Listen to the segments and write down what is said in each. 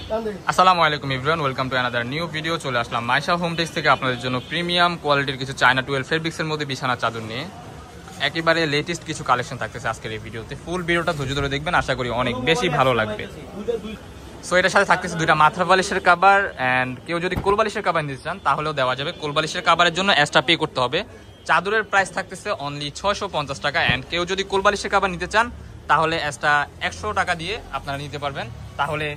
আসসালামু আলাইকুম everyone, welcome to another new video. চলে আসলাম মাইশা হোম টেক্স থেকে আপনাদের জন্য প্রিমিয়াম কোয়ালিটির কিছু চায়না 12 ফেব্রিক্সের মধ্যে বিছানা চাদর নিয়ে একেবারে লেটেস্ট কিছু কালেকশন থাকতেছে আজকের এই ভিডিওতে। ফুল ভিডিওটা ধৈর্য ধরে দেখবেন, আশা করি অনেক বেশি ভালো লাগবে। সো এটার সাথে থাকতেছে দুইটা মাথা বালিশের কাভার, অ্যান্ড কেউ যদি কোল বালিশের কাভার নিতে চান তাহলেও দেওয়া যাবে। কোল বালিশের কাভারের জন্য এক্সট্রা পে করতে হবে। চাদরের প্রাইস থাকতেছে অনলি 650 টাকা, অ্যান্ড কেউ যদি কোল বালিশের কাভার নিতে চান তাহলে এক্সট্রা 100 টাকা দিয়ে আপনারা নিতে পারবেন। তাহলে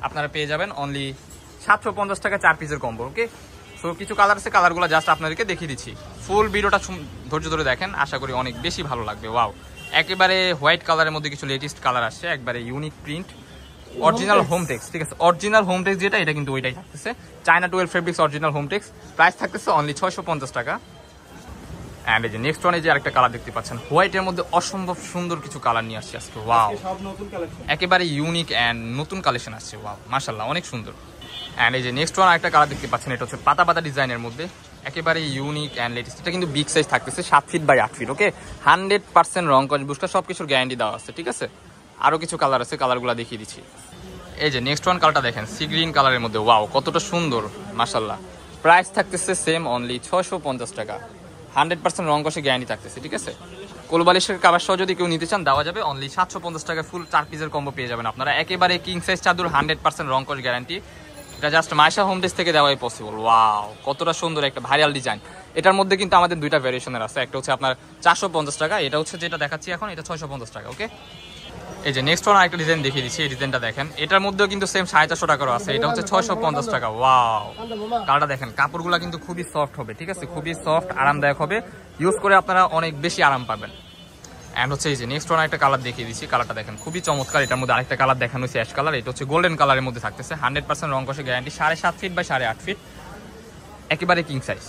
আপনারা পেয়ে যাবেন অনলি 750 টাকা 4 পিসের কম্বো। ওকে, সো কিছু কালার আছে, কালারগুলো জাস্ট আপনাদেরকে দেখিয়ে দিচ্ছি। ফুল ভিডিওটা ধৈর্য ধরে দেখেন, আশা করি অনেক বেশি ভালো লাগবে। ওয়াও, একেবারে হোয়াইট কালারের মধ্যে কিছু লেটেস্ট কালার আসছে, একবারে unique print, original home Tex. ঠিক আছে, অরিজিনাল হোম টেক্স যেটা, এটা কিন্তু ওইটাই থাকতেছে। China 12 fabrics original home Tex, price থাকতেছে অনলি 650 টাকা। অ্যান্ড এই যে নেক্সট ওয়ানে যে আরেকটা কালার দেখতে পাচ্ছেন, হোয়াইটের মধ্যে অসম্ভব সুন্দর কিছু কালার নিয়ে আসছে আজকে। ওয়াও, একেবারে ইউনিক অ্যান্ড নতুন কালেকশন আসছে। ওয়াও, মাশাআল্লাহ, অনেক সুন্দর। অ্যান্ড এই যে নেক্সট ওয়ান আরেকটা কালার দেখতে পাচ্ছেন, এটা হচ্ছে পাতা পাতা ডিজাইনের মধ্যে, একেবারে ইউনিক অ্যান্ড লেটেস্ট। এটা কিন্তু বিগ সাইজ থাকতেছে, 7 ফিট বাই 8 ফিট। ওকে, 100% রং কস বুস্কা সব কিছুর গ্যারান্টি দেওয়া আছে। ঠিক আছে, আরও কিছু কালার আছে, কালারগুলো দেখিয়ে দিচ্ছি। এই যে নেক্সট ওয়ান কালারটা দেখেন, সি গ্রিন কালারের মধ্যে। ওয়াও, কতটা সুন্দর, মাশাআল্লাহ। প্রাইস থাকতেছে সেম অনলি 650 টাকা, 100% রং কষে গ্যারান্টি থাকতেছে। ঠিক আছে, কোলবালিশের কাভার সহ যদি কেউ নিতে চান দেওয়া যাবে অনলি 750 টাকা। ফুল 4 পিসের কম্বো পেয়ে যাবেন আপনারা, একেবারে কিং সাইজ চাদর, 100% রং কষ গ্যারান্টি। এটা জাস্ট মাইশা হোম টেক্স থেকে দেওয়াই পসিবল। ওয়াও, কতটা সুন্দর একটা ভাইরাল ডিজাইন। এটার মধ্যে কিন্তু আমাদের দুইটা ভ্যারিয়েশনের আছে, একটা হচ্ছে আপনার 450 টাকা, এটা হচ্ছে যেটা দেখাচ্ছি এখন, এটা 650 টাকা। ওকে, এই যে নেক্সট ওয়ান আরেকটা ডিজাইন দেখিয়ে দিচ্ছি, এই ডিজাইনটা দেখেন, এটার মধ্যেও কিন্তু সেম 450 টাকারও আছে, এটা হচ্ছে 650 টাকা। ওয়াও, কালারটা দেখেন, কাপড়গুলো কিন্তু খুবই সফট হবে। ঠিক আছে, খুবই সফট, আরামদায়ক হবে, ইউজ করে আপনারা অনেক বেশি আরাম পাবেন। অ্যান্ড হচ্ছে এই যে নেক্সট ওয়ান একটা কালার দেখিয়ে দিচ্ছি, কালারটা দেখেন, খুবই চমৎকার। এটার মধ্যে আরেকটা কালার দেখানো হচ্ছে অ্যাশ কালার, এটা হচ্ছে গোল্ডেন কালারের মধ্যে থাকতেছে, 100% রং কষে গ্যারান্টি, 7.5 ফিট বাই 8.5 ফিট, একেবারে কিং সাইজ।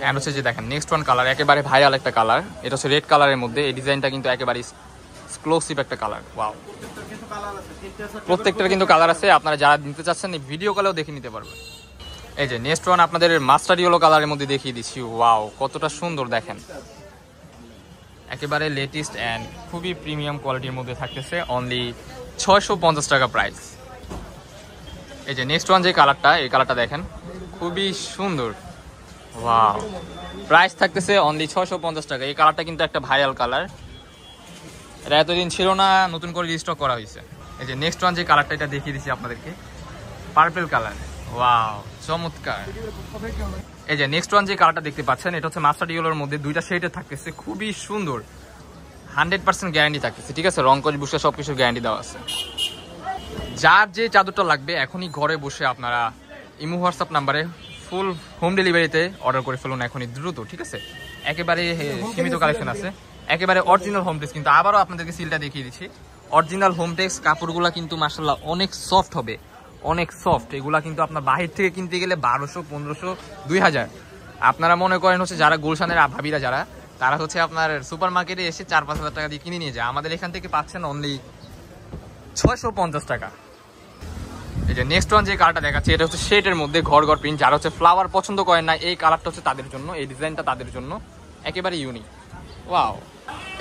অ্যান্ড হচ্ছে যে দেখেন নেক্সট ওয়ান কালার, একেবারে ভাইরাল একটা কালার, এটা হচ্ছে রেড কালারের মধ্যে। এই ডিজাইনটা কিন্তু একেবারে এক্সক্লুসিভ একটা কালার। ওয়াও, প্রত্যেকটার কিন্তু কালার আছে, আপনারা যারা নিতে চাচ্ছেন এই ভিডিও কলেও দেখে নিতে পারবেন। এই যে নেক্সট ওয়ান আপনাদের মাস্টার ইয়েলো কালারের মধ্যে দেখিয়ে দিচ্ছি। ওয়াও, কতটা সুন্দর দেখেন, একেবারে লেটেস্ট অ্যান্ড খুবই প্রিমিয়াম কোয়ালিটির মধ্যে থাকতেছে, অনলি 650 টাকা প্রাইস। এই যে নেক্সট ওয়ান যে কালারটা, এই কালারটা দেখেন, খুবই সুন্দর। ওয়াও, প্রাইস থাকতেছে অনলি 650 টাকা। এই কালারটা কিন্তু একটা ভাইরাল কালার, এটা এতদিন ছিল না, নতুন করে রিস্টক করা হয়েছে। এই যে নেক্সট ওয়ান যে কালারটা, এটা দেখিয়ে দিচ্ছি আপনাদেরকে, পার্পল কালার। ওয়াও, চমৎকার। এই যে নেক্সট ওয়ান যে কালারটা দেখতে পাচ্ছেন, এটা হচ্ছে মাস্টার্ড ইয়েলোর মধ্যে, দুইটা শেডে থাকতেছে, খুবই সুন্দর, 100% গ্যারান্টি থাকতেছে। ঠিক আছে, রং কস বুসকা সব কিছু গ্যারান্টি দেওয়া আছে। যার যে চাদরটা লাগবে এখনই ঘরে বসে আপনারা ইমো হোয়াটসঅ্যাপ নাম্বারে ফুল হোম ডেলিভারিতে অর্ডার করে ফেলুন এখনই দ্রুত। ঠিক আছে, একেবারে সীমিত কালেকশন আছে, একেবারে অরিজিনাল হোম টেক্স। কিন্তু আবারও আপনাদেরকে সিলটা দেখিয়ে দিচ্ছি, অরিজিনাল হোম টেক্স। কাপড়গুলো কিন্তু মাশাআল্লাহ অনেক সফট হবে, অনেক সফট। এগুলা কিন্তু আপনার বাহির থেকে কিনতে গেলে 1200, 1500, 2000। আপনারা মনে করেন হচ্ছে যারা গুলশানের ভাবিরা যারা, তারা হচ্ছে আপনার সুপার মার্কেটে এসে 4-5 হাজার টাকা দিয়ে কিনে নিয়ে যায়, আমাদের এখান থেকে পাচ্ছেন অনলি 650 টাকা। এই যে নেক্সট ওয়ান যে কালারটা দেখাচ্ছে, এটা হচ্ছে শেডের মধ্যে ঘর ঘর প্রিন্ট। যারা হচ্ছে ফ্লাওয়ার পছন্দ করেন না, এই কালারটা হচ্ছে তাদের জন্য, এই ডিজাইনটা তাদের জন্য, একেবারে ইউনিক। ওয়াও,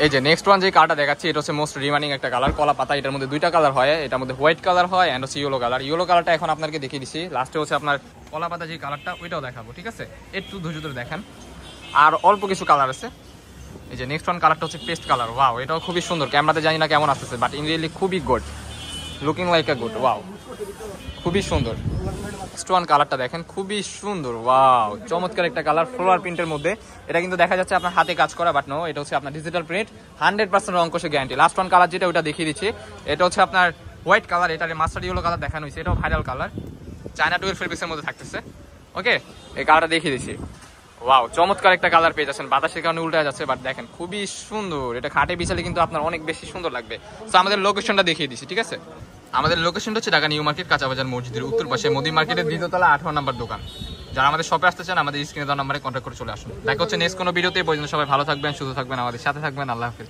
এই যে নেক্সট ওয়ান যে কালারটা দেখাচ্ছি, এটা হচ্ছে মোস্ট রিমাইনিং একটা কালার, কলা পাতা। এটার মধ্যে দুইটা কালার হয়, এটার মধ্যে হোয়াইট কালার হয় অ্যান্ড হচ্ছে ইয়েলো কালার। ইয়েলো কালারটা এখন আপনাকে দেখিয়ে দিচ্ছি, লাস্টে হচ্ছে আপনার কলা পাতা যে কালারটা, ওইটাও দেখাবো। ঠিক আছে, একটু ধৈর্য ধরে দেখেন, আর অল্প কিছু কালার আছে। এই যে নেক্সট ওয়ান কালারটা হচ্ছে পেস্ট কালার। ওয়াও, এটাও খুবই সুন্দর, ক্যামেরাতে জানি না কেমন আসতেছে, বাট ইন রিয়েলি খুবই good, looking like a good. Wow, খুবই সুন্দর। নেক্সট ওয়ান কালারটা দেখেন, খুবই সুন্দর। ওয়াও, চমৎকার একটা কালার, ফ্লোরাল প্রিন্টের মধ্যে। এটা কিন্তু দেখা যাচ্ছে আপনার হাতে কাজ করা, বাট নো, এটা হচ্ছে আপনার ডিজিটাল প্রিন্ট, 100% রং কষে গ্যারান্টি। লাস্ট ওয়ান কালার যেটা, ওটা দেখিয়ে দিচ্ছি, এটা হচ্ছে আপনার হোয়াইট কালার, এটার মাস্টার্ড ইয়েলো কালার দেখানো হয়েছে, এটাও ভাইরাল কালার, চায়না 12 ফেব্রিক্সের মধ্যে থাকতেছে। ওকে, এই কালারটা দেখিয়ে দিচ্ছি। ওয়াও, চমৎকার একটা কালার পেয়ে যাচ্ছেন, বাতাসের কারণে উল্টে যাচ্ছে, বাট দেখেন খুবই সুন্দর। এটা খাটে বিছালে কিন্তু আপনার অনেক বেশি সুন্দর লাগবে। তো আমাদের লোকেশনটা দেখিয়ে দিচ্ছি। ঠিক আছে, আমাদের লোকেশনটা হচ্ছে ঢাকা নিউ মার্কেট, কাঁচাবাজার মসজিদের উত্তর পাশে, মোদি মার্কেটের 2য় তলা 18 নম্বর দোকান। যারা আমাদের শপে আসতে চান আমাদের স্ক্রিনে দেওয়া নাম্বারে কন্ট্যাক্ট করে চলে আসুন। দেখা হচ্ছে নেক্সট কোনো ভিডিওতে। পর্যন্ত সবাই ভালো থাকবেন, সুস্থ থাকবেন, আমাদের সাথে থাকবেন। আল্লাহ হাফেজ।